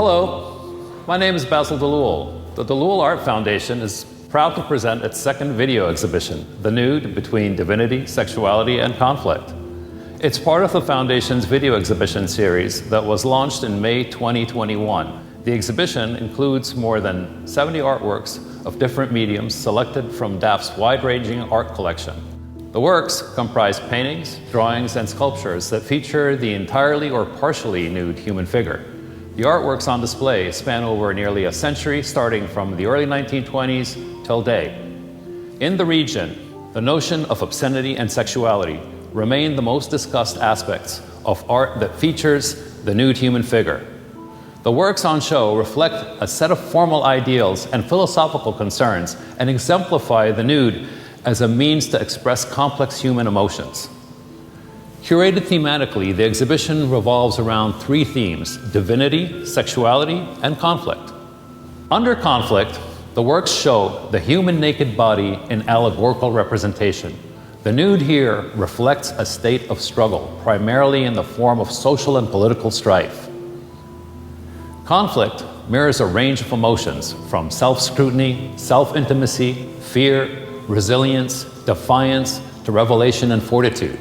Hello, my name is Dalloul. The Dalloul Art Foundation is proud to present its second video exhibition, The Nude, Between Divinity, Sexuality, and Conflict. It's part of the Foundation's video exhibition series that was launched in May 2021. The exhibition includes more than 70 artworks of different mediums selected from DAF's wide-ranging art collection. The works comprise paintings, drawings, and sculptures that feature the entirely or partially nude human figure. The artworks on display span over nearly a century, starting from the early 1920s till date. In the region, the notion of obscenity and sexuality remain the most discussed aspects of art that features the nude human figure. The works on show reflect a set of formal ideals and philosophical concerns and exemplify the nude as a means to express complex human emotions. Curated thematically, the exhibition revolves around three themes: divinity, sexuality, and conflict. Under conflict, the works show the human naked body in allegorical representation. The nude here reflects a state of struggle, primarily in the form of social and political strife. Conflict mirrors a range of emotions, from self-scrutiny, self-intimacy, fear, resilience, defiance, to revelation and fortitude.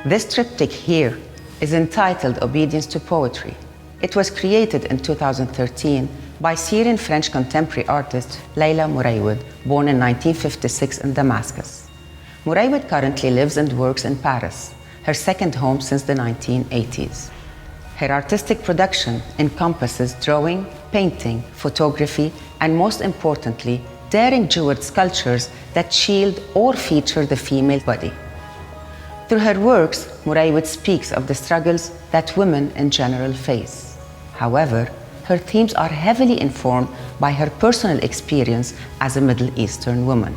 This triptych here is entitled Obedience to Poetry. It was created in 2013 by Syrian French contemporary artist Layla Mourayed, born in 1956 in Damascus. Mourayed currently lives and works in Paris, her second home since the 1980s. Her artistic production encompasses drawing, painting, photography, and most importantly, daring jeweled sculptures that shield or feature the female body. Through her works, Mourayed speaks of the struggles that women in general face. However, her themes are heavily informed by her personal experience as a Middle Eastern woman.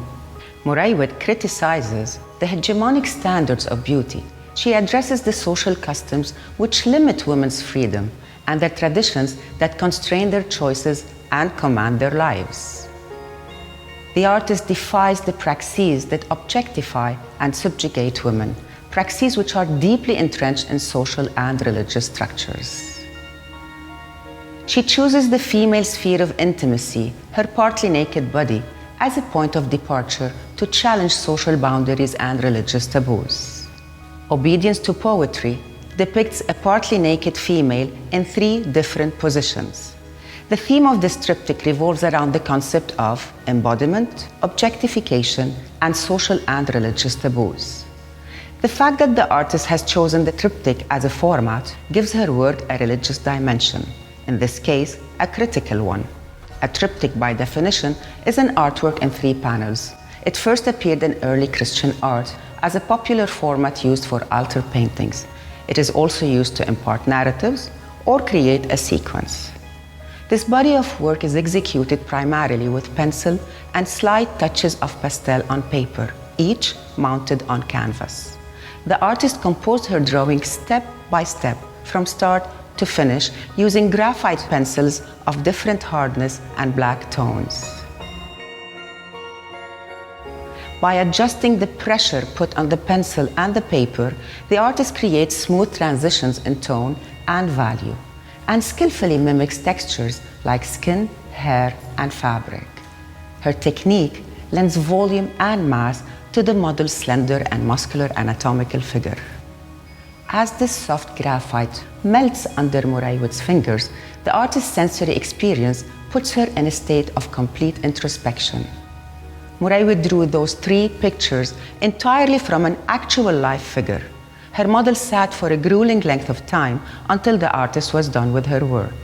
Mourayed criticizes the hegemonic standards of beauty. She addresses the social customs which limit women's freedom and the traditions that constrain their choices and command their lives. The artist defies the praxis that objectify and subjugate women, praxis which are deeply entrenched in social and religious structures. She chooses the female sphere of intimacy, her partly naked body, as a point of departure to challenge social boundaries and religious taboos. Obedience to Poetry depicts a partly naked female in three different positions. The theme of this triptych revolves around the concept of embodiment, objectification, and social and religious taboos. The fact that the artist has chosen the triptych as a format gives her work a religious dimension, in this case, a critical one. A triptych, by definition, is an artwork in three panels. It first appeared in early Christian art as a popular format used for altar paintings. It is also used to impart narratives or create a sequence. This body of work is executed primarily with pencil and slight touches of pastel on paper, each mounted on canvas. The artist composed her drawing step by step, from start to finish, using graphite pencils of different hardness and black tones. By adjusting the pressure put on the pencil and the paper, the artist creates smooth transitions in tone and value, and skillfully mimics textures like skin, hair, and fabric. Her technique lends volume and mass to the model's slender and muscular anatomical figure. As this soft graphite melts under Moraywood's fingers, the artist's sensory experience puts her in a state of complete introspection. Moraywood drew those 3 pictures entirely from an actual life figure. Her model sat for a grueling length of time until the artist was done with her work.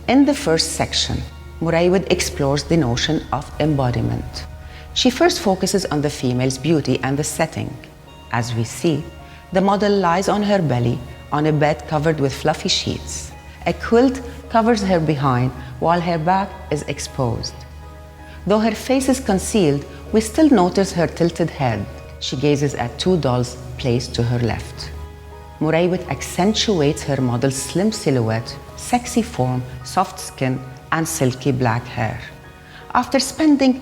In the first section, Moraywood explores the notion of embodiment. She first focuses on the female's beauty and the setting. As we see, the model lies on her belly on a bed covered with fluffy sheets. A quilt covers her behind while her back is exposed. Though her face is concealed, we still notice her tilted head. She gazes at 2 dolls placed to her left. Moraywood accentuates her model's slim silhouette, sexy form, soft skin, and silky black hair. After spending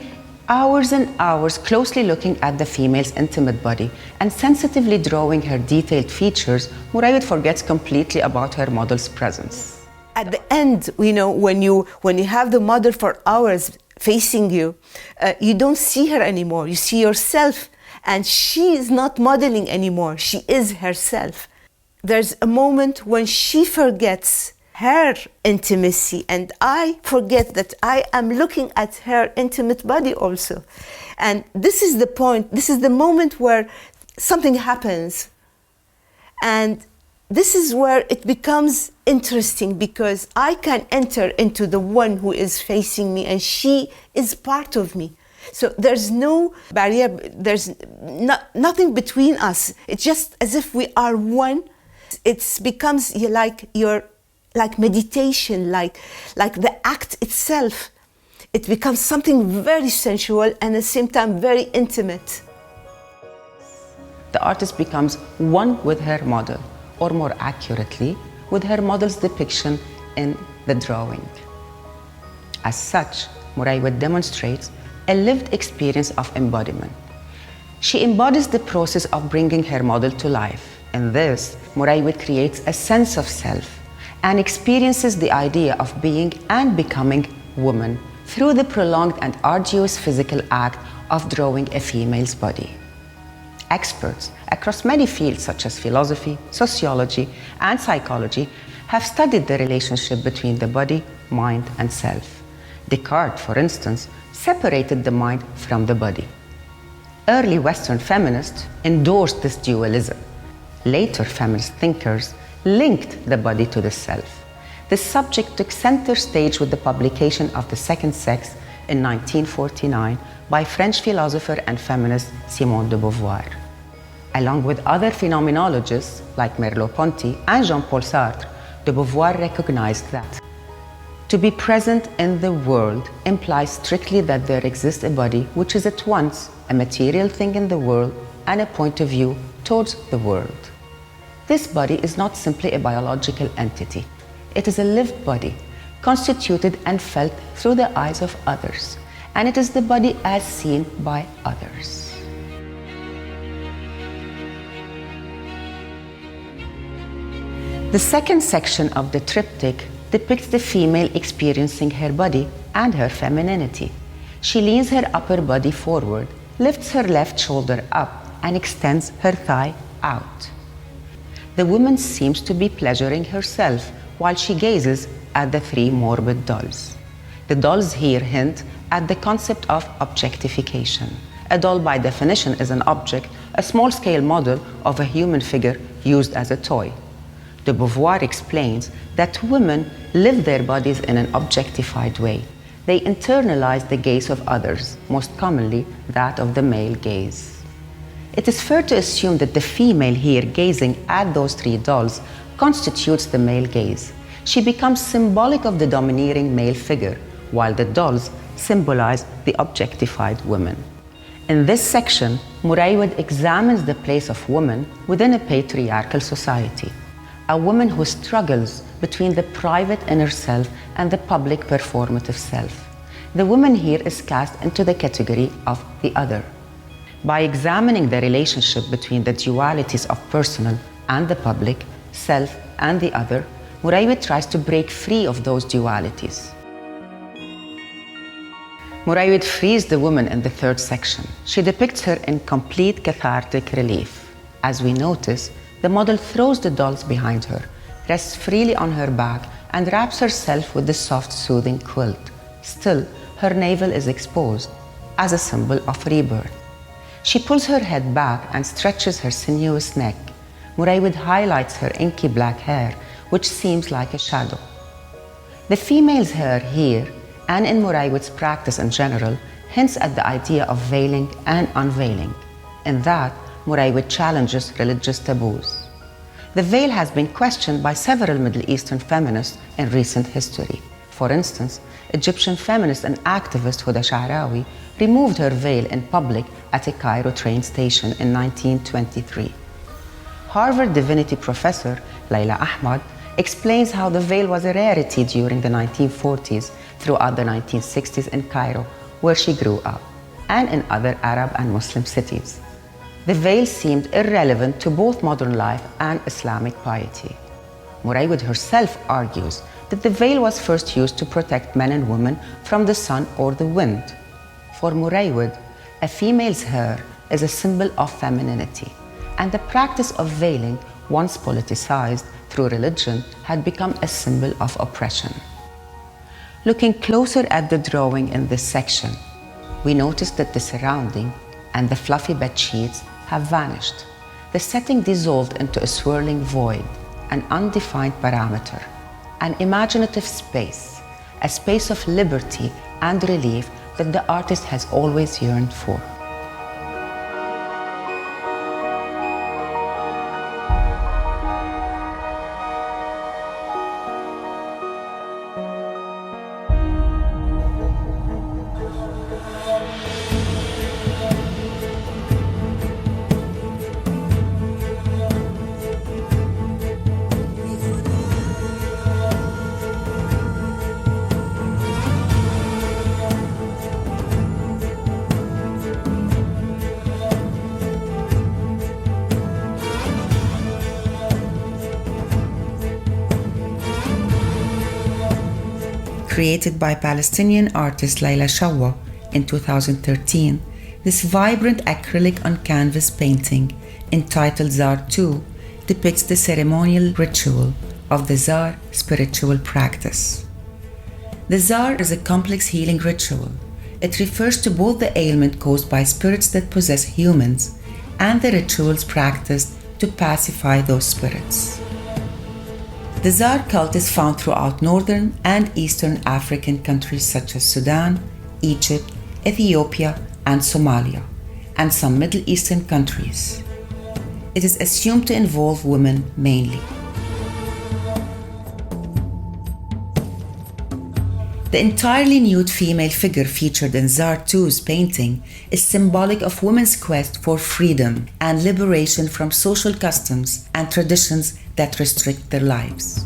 hours and hours closely looking at the female's intimate body and sensitively drawing her detailed features, Moraywood forgets completely about her model's presence. At the end, when you have the model for hours facing you, you don't see her anymore. You see yourself, and she is not modeling anymore. She is herself. There's a moment when she forgets her intimacy, and I forget that I am looking at her intimate body also. And this is the point, this is the moment where something happens. And this is where it becomes interesting, because I can enter into the one who is facing me, and she is part of me. So there's no barrier, there's nothing between us. It's just as if we are one. It becomes like meditation, like the act itself. It becomes something very sensual and at the same time very intimate. The artist becomes one with her model, or more accurately, with her model's depiction in the drawing. As such, Moraywood demonstrates a lived experience of embodiment. She embodies the process of bringing her model to life. In this, Moraywood creates a sense of self and experiences the idea of being and becoming woman through the prolonged and arduous physical act of drawing a female's body. Experts across many fields such as philosophy, sociology, and psychology have studied the relationship between the body, mind, and self. Descartes, for instance, separated the mind from the body. Early Western feminists endorsed this dualism. Later feminist thinkers linked the body to the self. This subject took center stage with the publication of The Second Sex in 1949 by French philosopher and feminist Simone de Beauvoir. Along with other phenomenologists like Merleau-Ponty and Jean-Paul Sartre, de Beauvoir recognized that to be present in the world implies strictly that there exists a body which is at once a material thing in the world and a point of view towards the world. This body is not simply a biological entity. It is a lived body, constituted and felt through the eyes of others, and it is the body as seen by others. The second section of the triptych depicts the female experiencing her body and her femininity. She leans her upper body forward, lifts her left shoulder up, and extends her thigh out. The woman seems to be pleasuring herself while she gazes at the 3 morbid dolls. The dolls here hint at the concept of objectification. A doll by definition is an object, a small-scale model of a human figure used as a toy. De Beauvoir explains that women live their bodies in an objectified way. They internalize the gaze of others, most commonly that of the male gaze. It is fair to assume that the female here gazing at those 3 dolls constitutes the male gaze. She becomes symbolic of the domineering male figure, while the dolls symbolize the objectified woman. In this section, Muraywood examines the place of woman within a patriarchal society, a woman who struggles between the private inner self and the public performative self. The woman here is cast into the category of the other. By examining the relationship between the dualities of personal and the public, self and the other, Muraywood tries to break free of those dualities. Muraywood frees the woman in the third section. She depicts her in complete cathartic relief. As we notice, the model throws the dolls behind her, rests freely on her back, and wraps herself with the soft, soothing quilt. Still, her navel is exposed as a symbol of rebirth. She pulls her head back and stretches her sinuous neck. Muraywood highlights her inky black hair, which seems like a shadow. The female's hair here, and in Muraywood's practice in general, hints at the idea of veiling and unveiling. In that, Muraywood challenges religious taboos. The veil has been questioned by several Middle Eastern feminists in recent history. For instance, Egyptian feminist and activist Huda Sha'rawi removed her veil in public at a Cairo train station in 1923. Harvard divinity professor Layla Ahmad explains how the veil was a rarity during the 1940s throughout the 1960s in Cairo, where she grew up, and in other Arab and Muslim cities. The veil seemed irrelevant to both modern life and Islamic piety. Muraywood herself argues that the veil was first used to protect men and women from the sun or the wind. For Muraywood, a female's hair is a symbol of femininity, and the practice of veiling, once politicized through religion, had become a symbol of oppression. Looking closer at the drawing in this section, we notice that the surrounding and the fluffy bed sheets have vanished. The setting dissolved into a swirling void, an undefined parameter, an imaginative space, a space of liberty and relief that the artist has always yearned for. Created by Palestinian artist Layla Shawwa in 2013, this vibrant acrylic on canvas painting, entitled Zar 2, depicts the ceremonial ritual of the Zar spiritual practice. The Zar is a complex healing ritual. It refers to both the ailment caused by spirits that possess humans and the rituals practiced to pacify those spirits. The Zar cult is found throughout northern and eastern African countries such as Sudan, Egypt, Ethiopia, and Somalia, and some Middle Eastern countries. It is assumed to involve women mainly. The entirely nude female figure featured in Zar 2's painting is symbolic of women's quest for freedom and liberation from social customs and traditions that restrict their lives.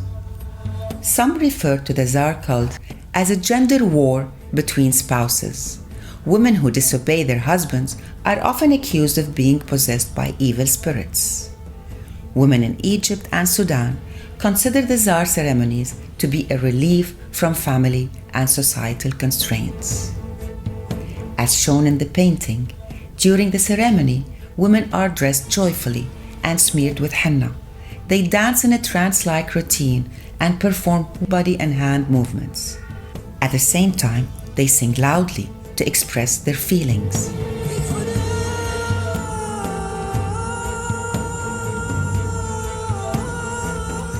Some refer to the Zar cult as a gender war between spouses. Women who disobey their husbands are often accused of being possessed by evil spirits. Women in Egypt and Sudan consider the Zar ceremonies to be a relief from family and societal constraints. As shown in the painting, during the ceremony, women are dressed joyfully and smeared with henna. They dance in a trance-like routine and perform body and hand movements. At the same time, they sing loudly to express their feelings.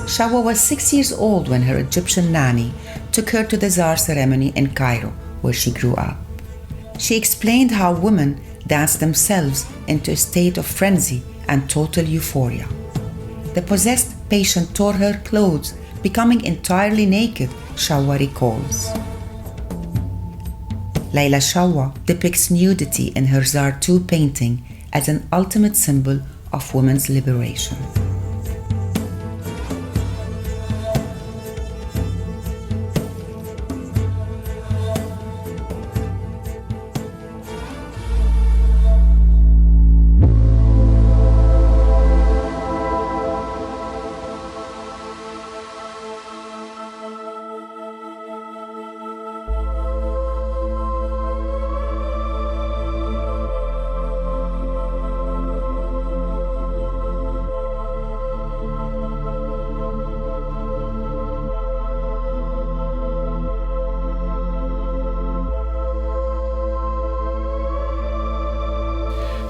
Shawwa was 6 years old when her Egyptian nanny took her to the Zar ceremony in Cairo, where she grew up. She explained how women danced themselves into a state of frenzy and total euphoria. The possessed patient tore her clothes, becoming entirely naked, Shawwa recalls. Layla Shawwa depicts nudity in her Zar 2 painting as an ultimate symbol of women's liberation.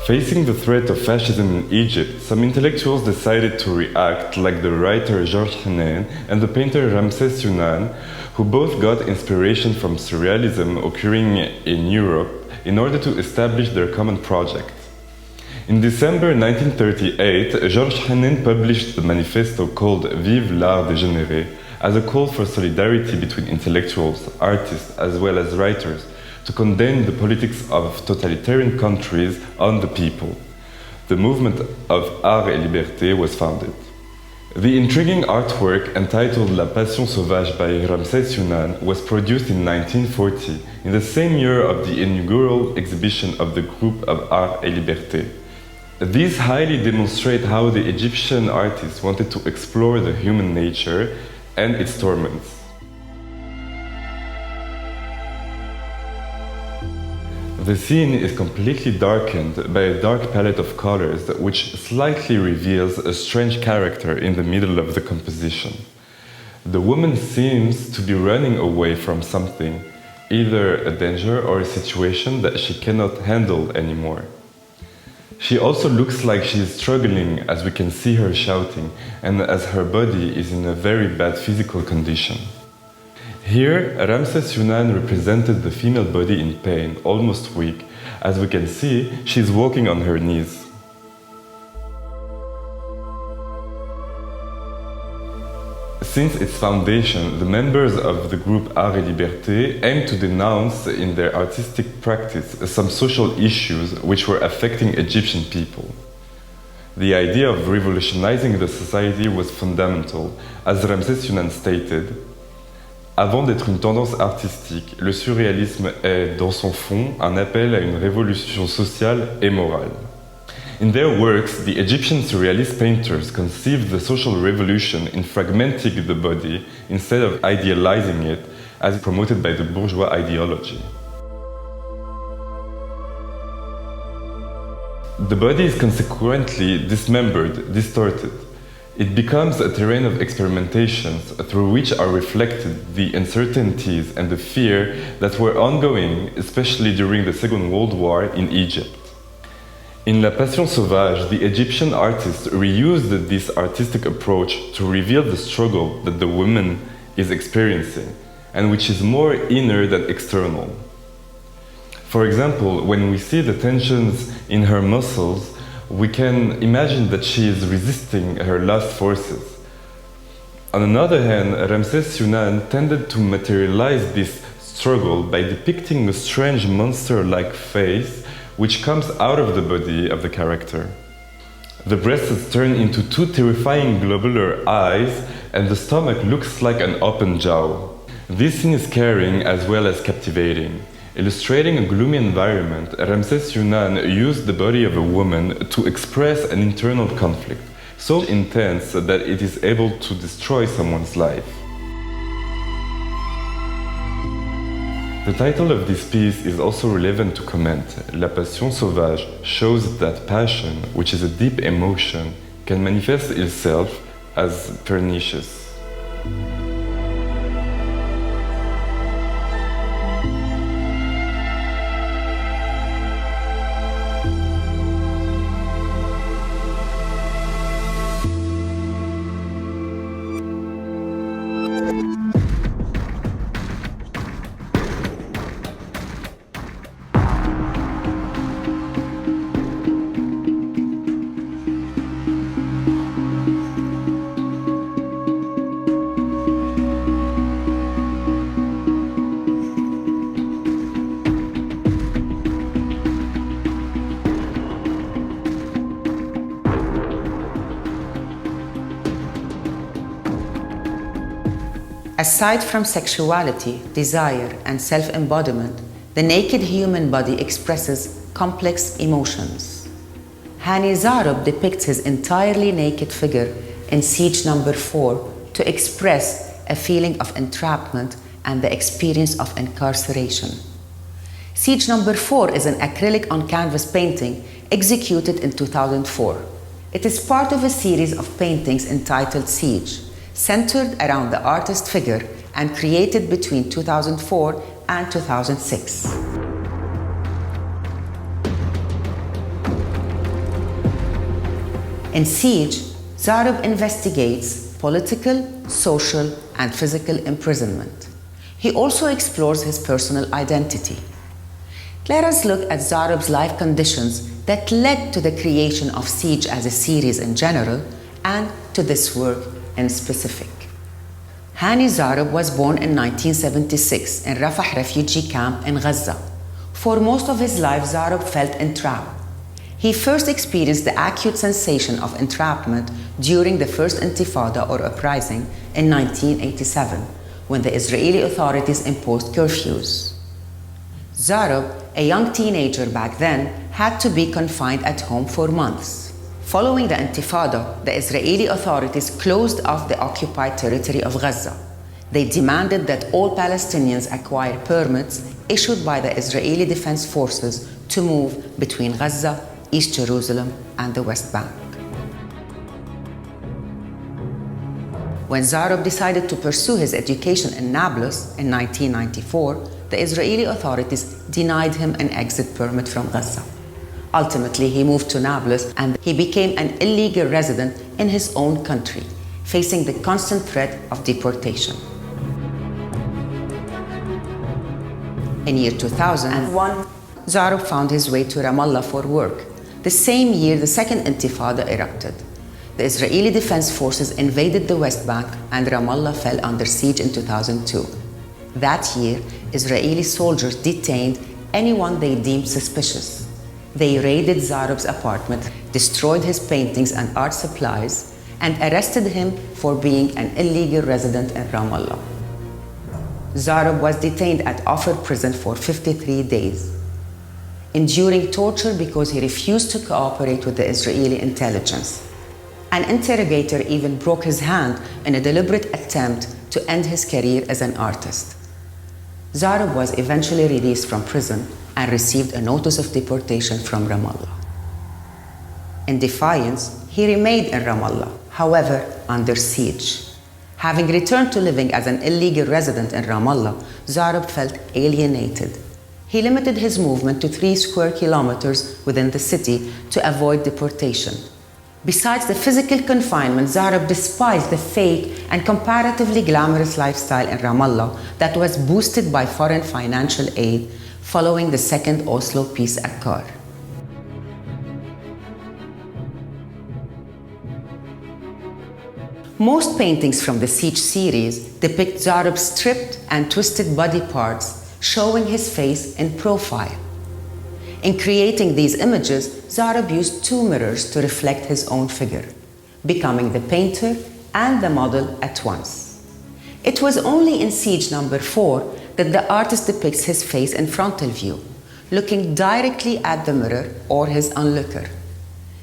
Facing the threat of fascism in Egypt, some intellectuals decided to react like the writer Georges Henen and the painter Ramses Yunan, who both got inspiration from surrealism occurring in Europe in order to establish their common project. In December 1938, Georges Henen published the manifesto called Vive l'art dégénéré as a call for solidarity between intellectuals, artists, as well as writers, to condemn the politics of totalitarian countries on the people. The movement of Art et Liberté was founded. The intriguing artwork entitled La Passion Sauvage by Ramses Yunan was produced in 1940, in the same year of the inaugural exhibition of the group of Art et Liberté. These highly demonstrate how the Egyptian artists wanted to explore the human nature and its torments. The scene is completely darkened by a dark palette of colors which slightly reveals a strange character in the middle of the composition. The woman seems to be running away from something, either a danger or a situation that she cannot handle anymore. She also looks like she is struggling, as we can see her shouting, and as her body is in a very bad physical condition. Here, Ramses Yunan represented the female body in pain, almost weak. As we can see, she is walking on her knees. Since its foundation, the members of the group Art et Liberté aimed to denounce in their artistic practice some social issues which were affecting Egyptian people. The idea of revolutionizing the society was fundamental, as Ramses Yunan stated. Avant d'être une tendance artistique, le surréalisme est, dans son fond, un appel à une révolution sociale et morale. In their works, the Egyptian surrealist painters conceived the social revolution in fragmenting the body instead of idealizing it, as promoted by the bourgeois ideology. The body is consequently dismembered, distorted. It becomes a terrain of experimentations through which are reflected the uncertainties and the fear that were ongoing, especially during the Second World War in Egypt. In La Passion Sauvage, the Egyptian artist reused this artistic approach to reveal the struggle that the woman is experiencing, and which is more inner than external. For example, when we see the tensions in her muscles, we can imagine that she is resisting her last forces. On another hand, Ramses Yunan tended to materialize this struggle by depicting a strange monster-like face which comes out of the body of the character. The breasts turn into two terrifying globular eyes, and the stomach looks like an open jaw. This scene is scaring as well as captivating. Illustrating a gloomy environment, Ramses Yunan used the body of a woman to express an internal conflict, so intense that it is able to destroy someone's life. The title of this piece is also relevant to comment. La Passion Sauvage shows that passion, which is a deep emotion, can manifest itself as pernicious. Aside from sexuality, desire, and self-embodiment, the naked human body expresses complex emotions. Hani Zarab depicts his entirely naked figure in Siege number 4 to express a feeling of entrapment and the experience of incarceration. Siege number 4 is an acrylic on canvas painting executed in 2004. It is part of a series of paintings entitled Siege, centered around the artist's figure and created between 2004 and 2006. In Siege, Zarab investigates political, social, and physical imprisonment. He also explores his personal identity. Let us look at Zarab's life conditions that led to the creation of Siege as a series in general and to this work in specific. Hani Zarab was born in 1976 in Rafah refugee camp in Gaza. For most of his life, Zarab felt entrapped. He first experienced the acute sensation of entrapment during the first Intifada or uprising in 1987, when the Israeli authorities imposed curfews. Zarab, a young teenager back then, had to be confined at home for months. Following the Intifada, the Israeli authorities closed off the occupied territory of Gaza. They demanded that all Palestinians acquire permits issued by the Israeli Defense Forces to move between Gaza, East Jerusalem, and the West Bank. When Zarab decided to pursue his education in Nablus in 1994, the Israeli authorities denied him an exit permit from Gaza. Ultimately, he moved to Nablus and he became an illegal resident in his own country, facing the constant threat of deportation. In year 2001, Zarab found his way to Ramallah for work. The same year, the second Intifada erupted. The Israeli Defense Forces invaded the West Bank and Ramallah fell under siege in 2002. That year, Israeli soldiers detained anyone they deemed suspicious. They raided Zarab's apartment, destroyed his paintings and art supplies, and arrested him for being an illegal resident in Ramallah. Zarab was detained at Offer prison for 53 days, enduring torture because he refused to cooperate with the Israeli intelligence. An interrogator even broke his hand in a deliberate attempt to end his career as an artist. Zarab was eventually released from prison and received a notice of deportation from Ramallah. In defiance, he remained in Ramallah, however, under siege. Having returned to living as an illegal resident in Ramallah, Zarab felt alienated. He limited his movement to 3 square kilometers within the city to avoid deportation. Besides the physical confinement, Zarab despised the fake and comparatively glamorous lifestyle in Ramallah that was boosted by foreign financial aid following the Second Oslo Peace Accord. Most paintings from the Siege series depict Zarab's stripped and twisted body parts showing his face in profile. In creating these images, Zarab used 2 mirrors to reflect his own figure, becoming the painter and the model at once. It was only in Siege number 4 that the artist depicts his face in frontal view, looking directly at the mirror or his onlooker.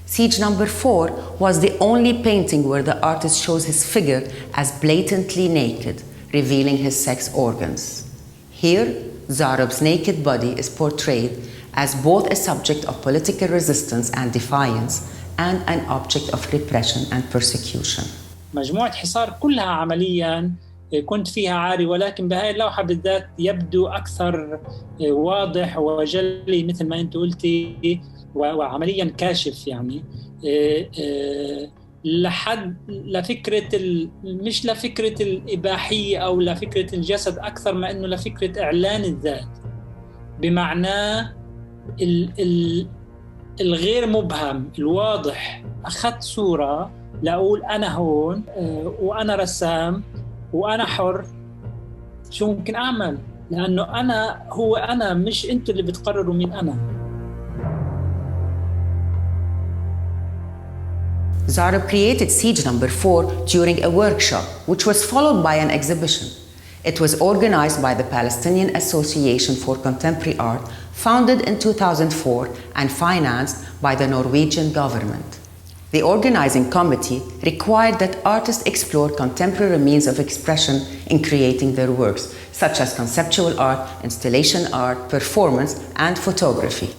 Siege number 4 was the only painting where the artist shows his figure as blatantly naked, revealing his sex organs. Here, Zarab's naked body is portrayed as both a subject of political resistance and defiance and an object of repression and persecution. مجموعة حصار كلها عملياً كنت فيها عاري، ولكن بهاي اللوحة بالذات يبدو أكثر واضح وجلي مثل ما أنت قلتي وعملياً كاشف، يعني لحد مش لفكرة الإباحية أو لفكرة الجسد أكثر ما إنه لفكرة إعلان الذات، بمعنى الغير مبهم الواضح. أخذت صورة لأقول أنا هون وأنا رسام وأنا حر، شو ممكن أعمل؟ لأنه أنا هو أنا، مش أنتوا اللي بتقرروا مين أنا. Zarab created Siege number 4 during a workshop, which was followed by an exhibition. It was organized by the Palestinian Association for Contemporary Art, founded in 2004 and financed by the Norwegian government. The organizing committee required that artists explore contemporary means of expression in creating their works, such as conceptual art, installation art, performance, and photography.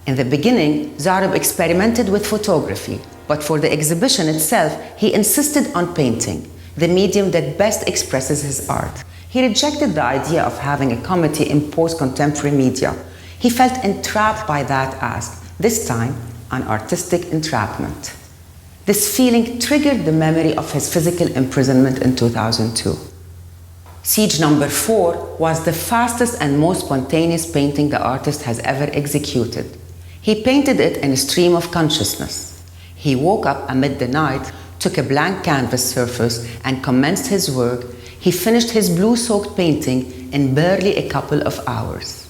In the beginning, Zarab experimented with photography, but for the exhibition itself, he insisted on painting, the medium that best expresses his art. He rejected the idea of having a committee impose contemporary media. He felt entrapped by that ask, this time an artistic entrapment. This feeling triggered the memory of his physical imprisonment in 2002. Siege number 4 was the fastest and most spontaneous painting the artist has ever executed. He painted it in a stream of consciousness. He woke up amid the night, took a blank canvas surface, and commenced his work. He finished his blue-soaked painting in barely a couple of hours.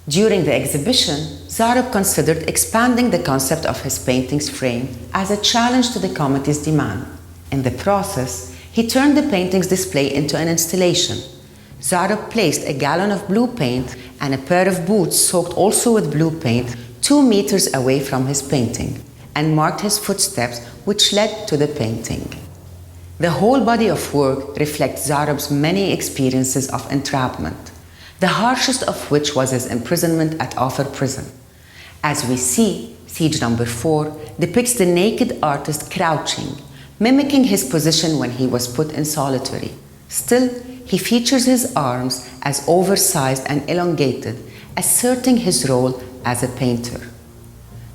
During the exhibition, Zarab considered expanding the concept of his painting's frame as a challenge to the committee's demand. In the process, he turned the painting's display into an installation. Zarab placed a gallon of blue paint and a pair of boots soaked also with blue paint 2 meters away from his painting, and marked his footsteps, which led to the painting. The whole body of work reflects Zarab's many experiences of entrapment, the harshest of which was his imprisonment at Offer prison. As we see, Siege number 4 depicts the naked artist crouching, mimicking his position when he was put in solitary. Still, he features his arms as oversized and elongated, asserting his role as a painter.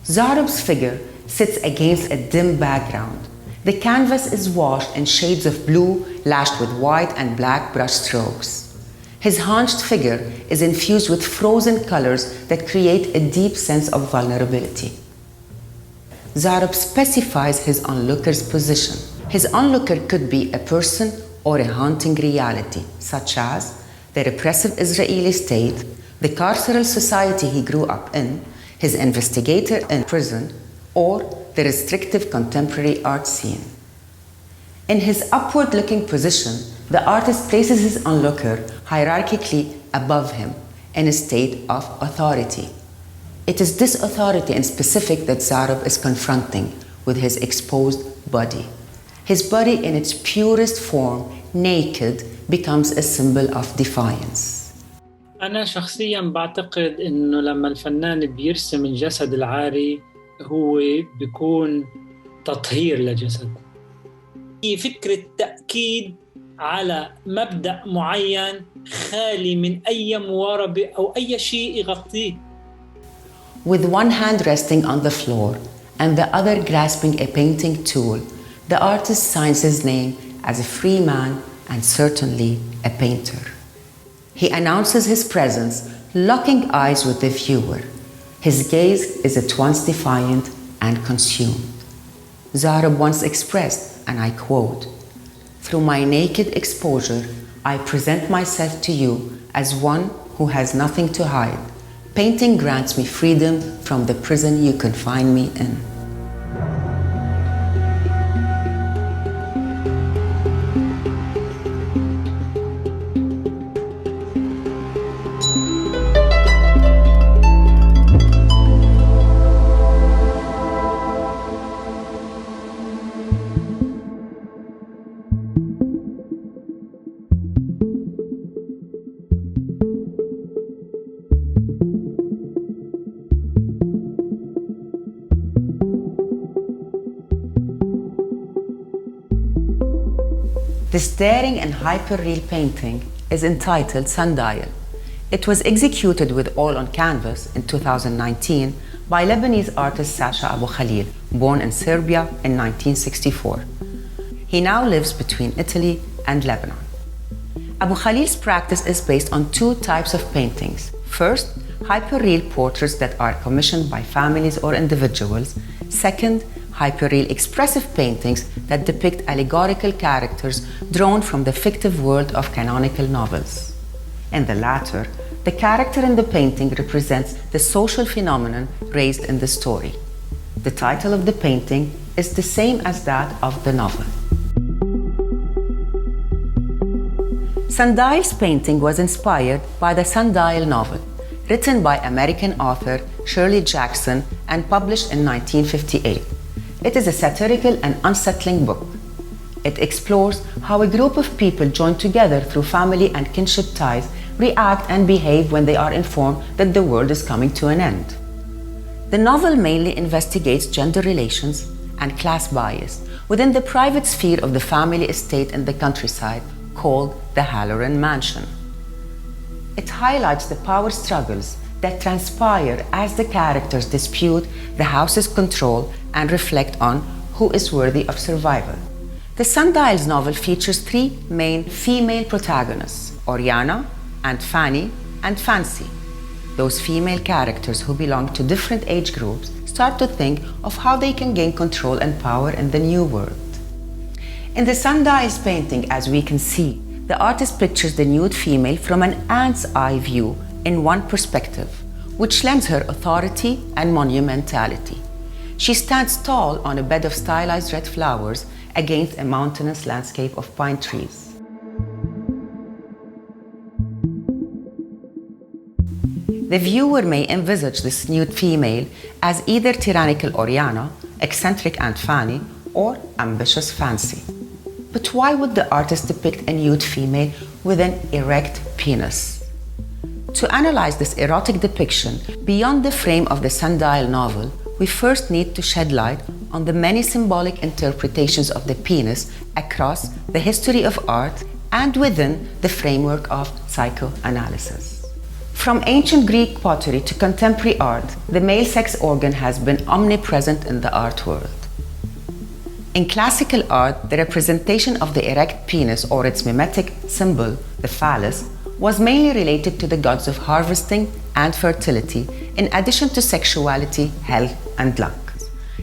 Zarab's figure sits against a dim background. The canvas is washed in shades of blue, lashed with white and black brush strokes. His haunched figure is infused with frozen colors that create a deep sense of vulnerability. Zarab specifies his onlooker's position. His onlooker could be a person or a haunting reality, such as the repressive Israeli state, the carceral society he grew up in, his investigator in prison, or the restrictive contemporary art scene. In his upward-looking position, the artist places his onlooker hierarchically above him in a state of authority. It is this authority in specific that Zarab is confronting with his exposed body. His body in its purest form, naked, becomes a symbol of defiance. أنا شخصياً بعتقد إنه لما الفنان بيرسم الجسد العاري هو بيكون تطهير لجسد. هي فكرة تأكيد على مبدأ معين خالي من أي مواربة أو أي شيء يغطيه. With one hand resting on the floor and the other grasping a painting tool, the artist signs his name as a free man and certainly a painter. He announces his presence, locking eyes with the viewer. His gaze is at once defiant and consumed. Zarab once expressed, and I quote, "Through my naked exposure, I present myself to you as one who has nothing to hide. Painting grants me freedom from the prison you confine me in." This daring and hyper-real painting is entitled Sundial. It was executed with oil on canvas in 2019 by Lebanese artist Sasha Abu Khalil, born in Serbia in 1964. He now lives between Italy and Lebanon. Abu Khalil's practice is based on 2 types of paintings. First, hyper-real portraits that are commissioned by families or individuals. Second, hyper-real expressive paintings that depict allegorical characters drawn from the fictive world of canonical novels. In the latter, the character in the painting represents the social phenomenon raised in the story. The title of the painting is the same as that of the novel. Sundial's painting was inspired by the Sundial novel, written by American author Shirley Jackson and published in 1958. It is a satirical and unsettling book. It explores how a group of people joined together through family and kinship ties react and behave when they are informed that the world is coming to an end. The novel mainly investigates gender relations and class bias within the private sphere of the family estate in the countryside called the Halloran Mansion. It highlights the power struggles that transpire as the characters dispute the house's control and reflect on who is worthy of survival. The Sundial's novel features three main female protagonists, Oriana and Fanny and Fancy. Those female characters who belong to different age groups start to think of how they can gain control and power in the new world. In the Sundial's painting, as we can see, the artist pictures the nude female from an ant's eye view in one perspective, which lends her authority and monumentality. She stands tall on a bed of stylized red flowers against a mountainous landscape of pine trees. The viewer may envisage this nude female as either tyrannical Oriana, eccentric Aunt Fanny, or ambitious Fancy. But why would the artist depict a nude female with an erect penis? To analyze this erotic depiction beyond the frame of the Sundial novel, we first need to shed light on the many symbolic interpretations of the penis across the history of art and within the framework of psychoanalysis. From ancient Greek pottery to contemporary art, the male sex organ has been omnipresent in the art world. In classical art, the representation of the erect penis or its mimetic symbol, the phallus, was mainly related to the gods of harvesting and fertility, in addition to sexuality, health, and luck.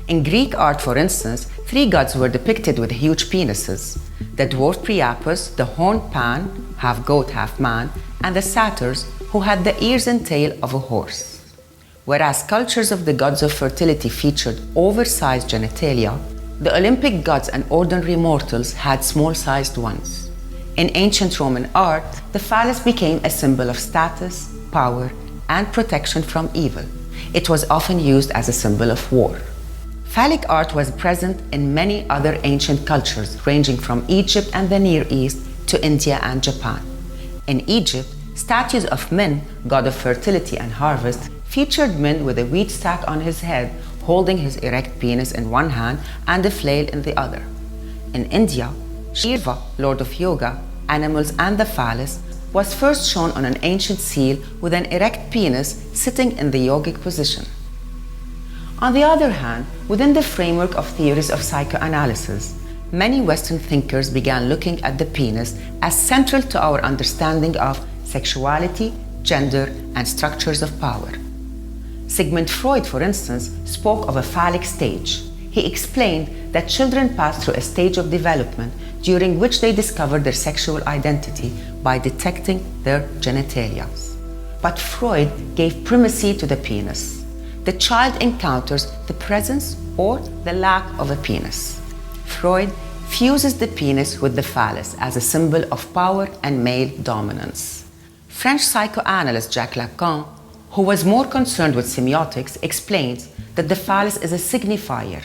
In Greek art, for instance, three gods were depicted with huge penises: the dwarf Priapus, the horned Pan, half goat, half man, and the satyrs, who had the ears and tail of a horse. Whereas sculptures of the gods of fertility featured oversized genitalia, the Olympic gods and ordinary mortals had small-sized ones. In ancient Roman art, the phallus became a symbol of status, power, and protection from evil. It was often used as a symbol of war. Phallic art was present in many other ancient cultures, ranging from Egypt and the Near East to India and Japan. In Egypt, statues of Min, god of fertility and harvest, featured Min with a wheat stack on his head, holding his erect penis in one hand and a flail in the other. In India, Shiva, lord of yoga, animals, and the phallus, was first shown on an ancient seal with an erect penis sitting in the yogic position. On the other hand, within the framework of theories of psychoanalysis, many Western thinkers began looking at the penis as central to our understanding of sexuality, gender, and structures of power. Sigmund Freud, for instance, spoke of a phallic stage. He explained that children pass through a stage of development during which they discover their sexual identity by detecting their genitalia. But Freud gave primacy to the penis. The child encounters the presence or the lack of a penis. Freud fuses the penis with the phallus as a symbol of power and male dominance. French psychoanalyst Jacques Lacan, who was more concerned with semiotics, explains that the phallus is a signifier.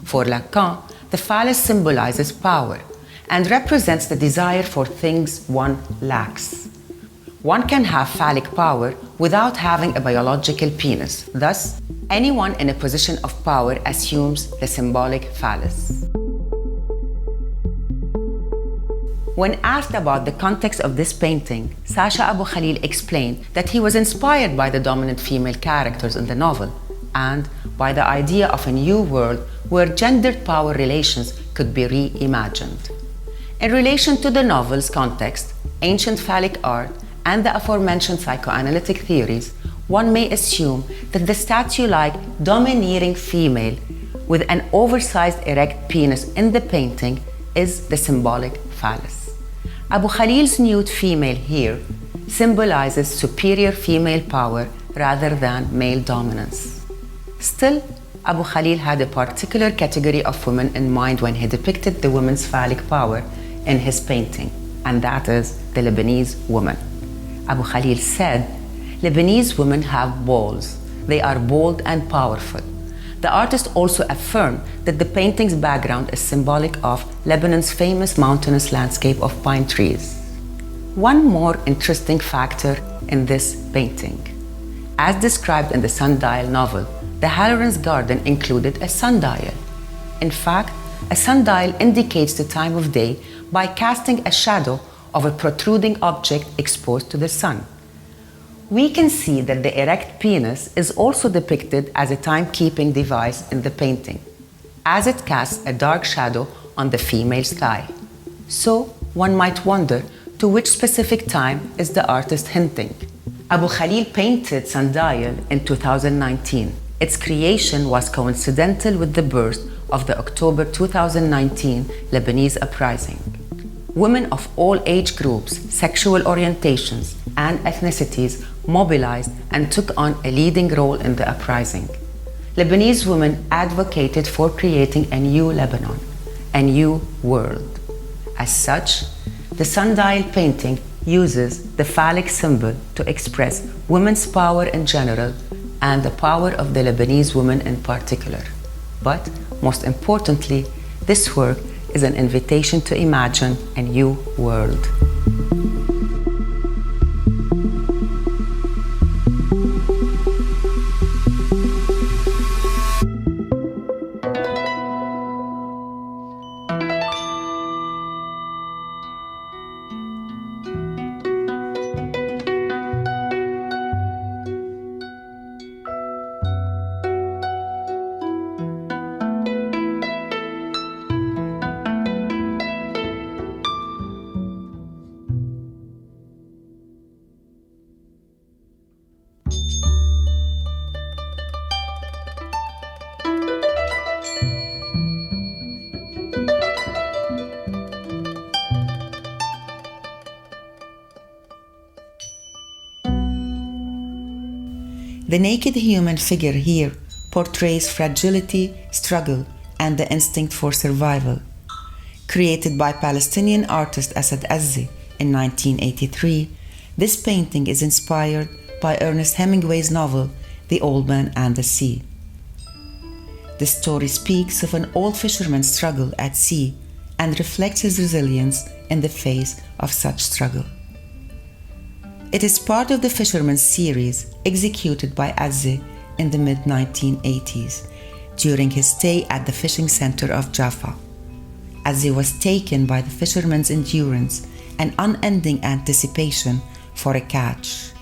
For Lacan, the phallus symbolizes power and represents the desire for things one lacks. One can have phallic power without having a biological penis. Thus, anyone in a position of power assumes the symbolic phallus. When asked about the context of this painting, Sasha Abu Khalil explained that he was inspired by the dominant female characters in the novel and by the idea of a new world where gendered power relations could be reimagined. In relation to the novel's context, ancient phallic art, and the aforementioned psychoanalytic theories, one may assume that the statue-like domineering female with an oversized erect penis in the painting is the symbolic phallus. Abu Khalil's nude female here symbolizes superior female power rather than male dominance. Still, Abu Khalil had a particular category of women in mind when he depicted the woman's phallic power in his painting, and that is the Lebanese woman. Abu Khalil said, Lebanese women have balls. They are bold and powerful. The artist also affirmed that the painting's background is symbolic of Lebanon's famous mountainous landscape of pine trees. One more interesting factor in this painting. As described in the Sundial novel, the Halloran's garden included a sundial. In fact, a sundial indicates the time of day by casting a shadow of a protruding object exposed to the sun. We can see that the erect penis is also depicted as a timekeeping device in the painting, as it casts a dark shadow on the female sky. So, one might wonder to which specific time is the artist hinting. Abu Khalil painted Sundial in 2019. Its creation was coincidental with the birth of the October 2019 Lebanese uprising. Women of all age groups, sexual orientations, and ethnicities mobilized and took on a leading role in the uprising. Lebanese women advocated for creating a new Lebanon, a new world. As such, the sundial painting uses the phallic symbol to express women's power in general and the power of the Lebanese woman in particular. But most importantly, this work is an invitation to imagine a new world. The naked human figure here portrays fragility, struggle, and the instinct for survival. Created by Palestinian artist Asad Azzi in 1983, this painting is inspired by Ernest Hemingway's novel The Old Man and the Sea. The story speaks of an old fisherman's struggle at sea and reflects his resilience in the face of such struggle. It is part of the Fisherman's series executed by Azzi in the mid-1980s during his stay at the fishing center of Jaffa. Azzi was taken by the fisherman's endurance and unending anticipation for a catch.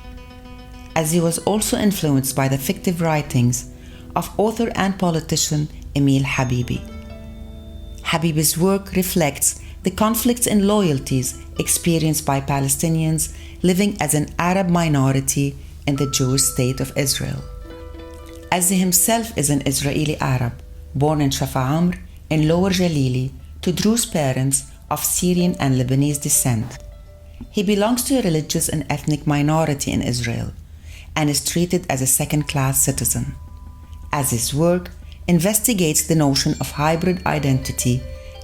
Azzi was also influenced by the fictive writings of author and politician Emil Habibi. Habibi's work reflects the conflicts and loyalties experienced by Palestinians living as an Arab minority in the Jewish state of Israel. Azzi himself is an Israeli Arab, born in Shafa Amr in Lower Jalili to Druze parents of Syrian and Lebanese descent. He belongs to a religious and ethnic minority in Israel and is treated as a second-class citizen. Azzi's work investigates the notion of hybrid identity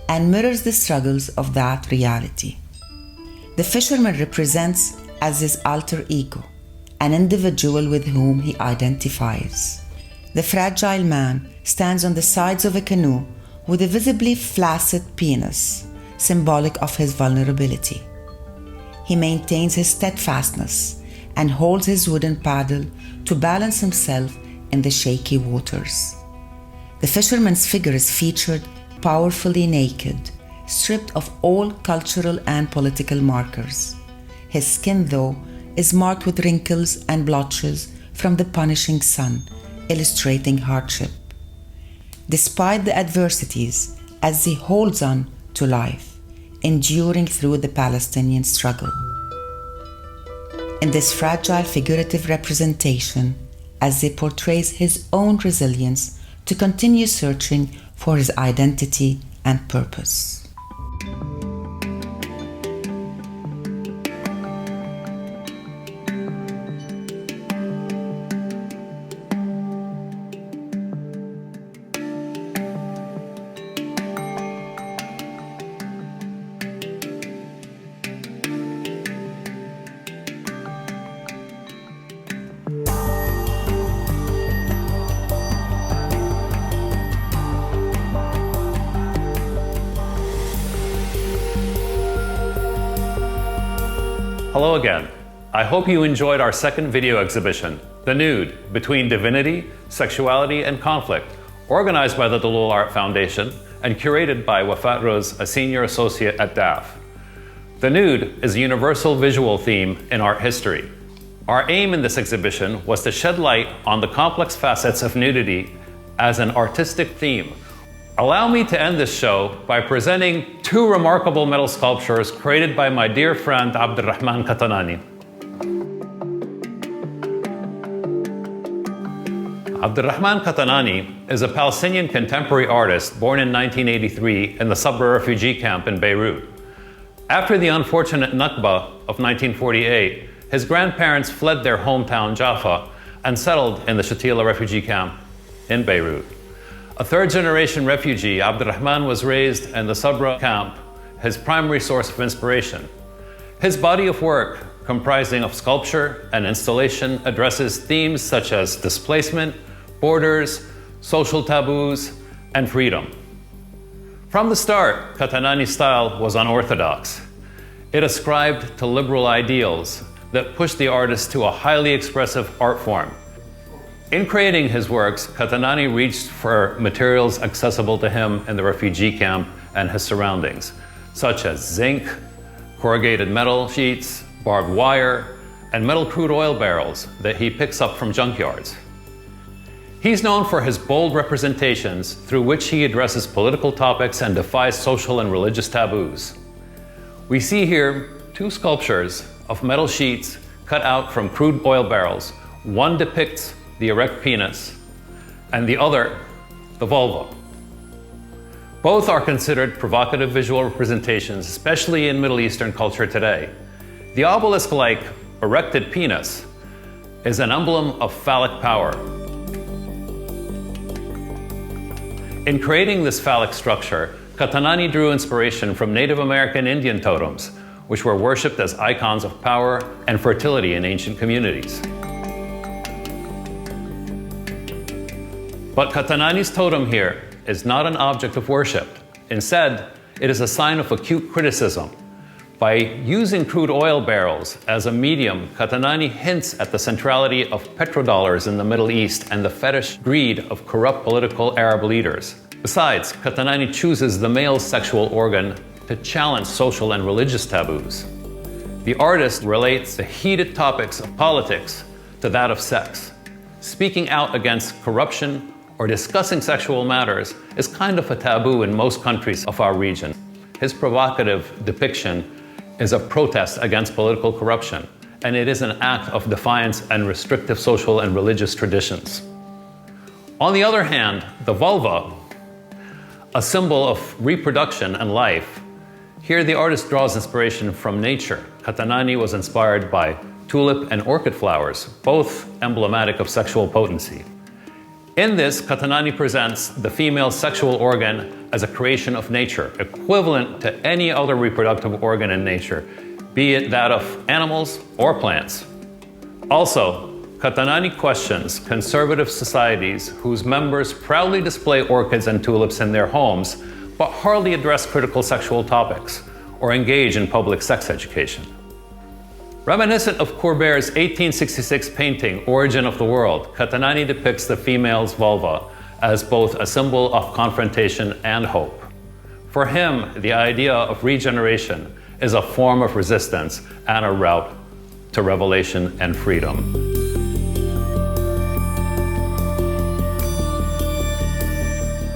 and mirrors the struggles of that reality. The fisherman represents Azzi's alter ego, an individual with whom he identifies. The fragile man stands on the sides of a canoe with a visibly flaccid penis, symbolic of his vulnerability. He maintains his steadfastness and holds his wooden paddle to balance himself in the shaky waters. The fisherman's figure is featured powerfully naked, stripped of all cultural and political markers. His skin, though, is marked with wrinkles and blotches from the punishing sun, illustrating hardship. Despite the adversities, Azzi holds on to life, enduring through the Palestinian struggle. In this fragile figurative representation, Azzi portrays his own resilience to continue searching for his identity and purpose. Hello again. I hope you enjoyed our second video exhibition, The Nude, Between Divinity, Sexuality, and Conflict, organized by the Dalloul Art Foundation and curated by Wafat Rose, a senior associate at DAF. The nude is a universal visual theme in art history. Our aim in this exhibition was to shed light on the complex facets of nudity as an artistic theme. Allow me to end this show by presenting two remarkable metal sculptures created by my dear friend Abdurrahman Qatanani. Abdurrahman Qatanani is a Palestinian contemporary artist born in 1983 in the Sabra refugee camp in Beirut. After the unfortunate Nakba of 1948, his grandparents fled their hometown Jaffa and settled in the Shatila refugee camp in Beirut. A third-generation refugee, Abdurrahman was raised in the Sabra camp, his primary source of inspiration. His body of work, comprising of sculpture and installation, addresses themes such as displacement, borders, social taboos, and freedom. From the start, Qatanani's style was unorthodox. It ascribed to liberal ideals that pushed the artist to a highly expressive art form. In creating his works, Qatanani reached for materials accessible to him in the refugee camp and his surroundings, such as zinc, corrugated metal sheets, barbed wire, and metal crude oil barrels that he picks up from junkyards. He's known for his bold representations through which he addresses political topics and defies social and religious taboos. We see here two sculptures of metal sheets cut out from crude oil barrels. One depicts the erect penis, and the other, the vulva. Both are considered provocative visual representations, especially in Middle Eastern culture today. The obelisk-like erected penis is an emblem of phallic power. In creating this phallic structure, Qatanani drew inspiration from Native American Indian totems, which were worshipped as icons of power and fertility in ancient communities. But Qatanani's totem here is not an object of worship. Instead, it is a sign of acute criticism. By using crude oil barrels as a medium, Qatanani hints at the centrality of petrodollars in the Middle East and the fetish greed of corrupt political Arab leaders. Besides, Qatanani chooses the male's sexual organ to challenge social and religious taboos. The artist relates the heated topics of politics to that of sex. Speaking out against corruption or discussing sexual matters is kind of a taboo in most countries of our region. His provocative depiction is a protest against political corruption, and it is an act of defiance and restrictive social and religious traditions. On the other hand, the vulva, a symbol of reproduction and life, here the artist draws inspiration from nature. Qatanani was inspired by tulip and orchid flowers, both emblematic of sexual potency. In this, Qatanani presents the female sexual organ as a creation of nature, equivalent to any other reproductive organ in nature, be it that of animals or plants. Also, Qatanani questions conservative societies whose members proudly display orchids and tulips in their homes, but hardly address critical sexual topics or engage in public sex education. Reminiscent of Courbet's 1866 painting, Origin of the World, Qatanani depicts the female's vulva as both a symbol of confrontation and hope. For him, the idea of regeneration is a form of resistance and a route to revelation and freedom.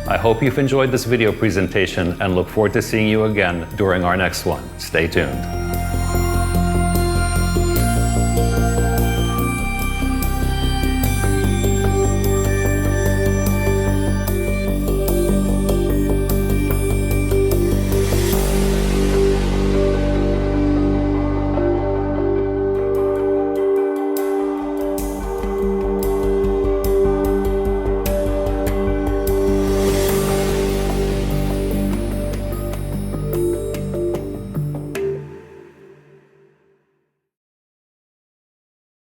I hope you've enjoyed this video presentation and look forward to seeing you again during our next one. Stay tuned.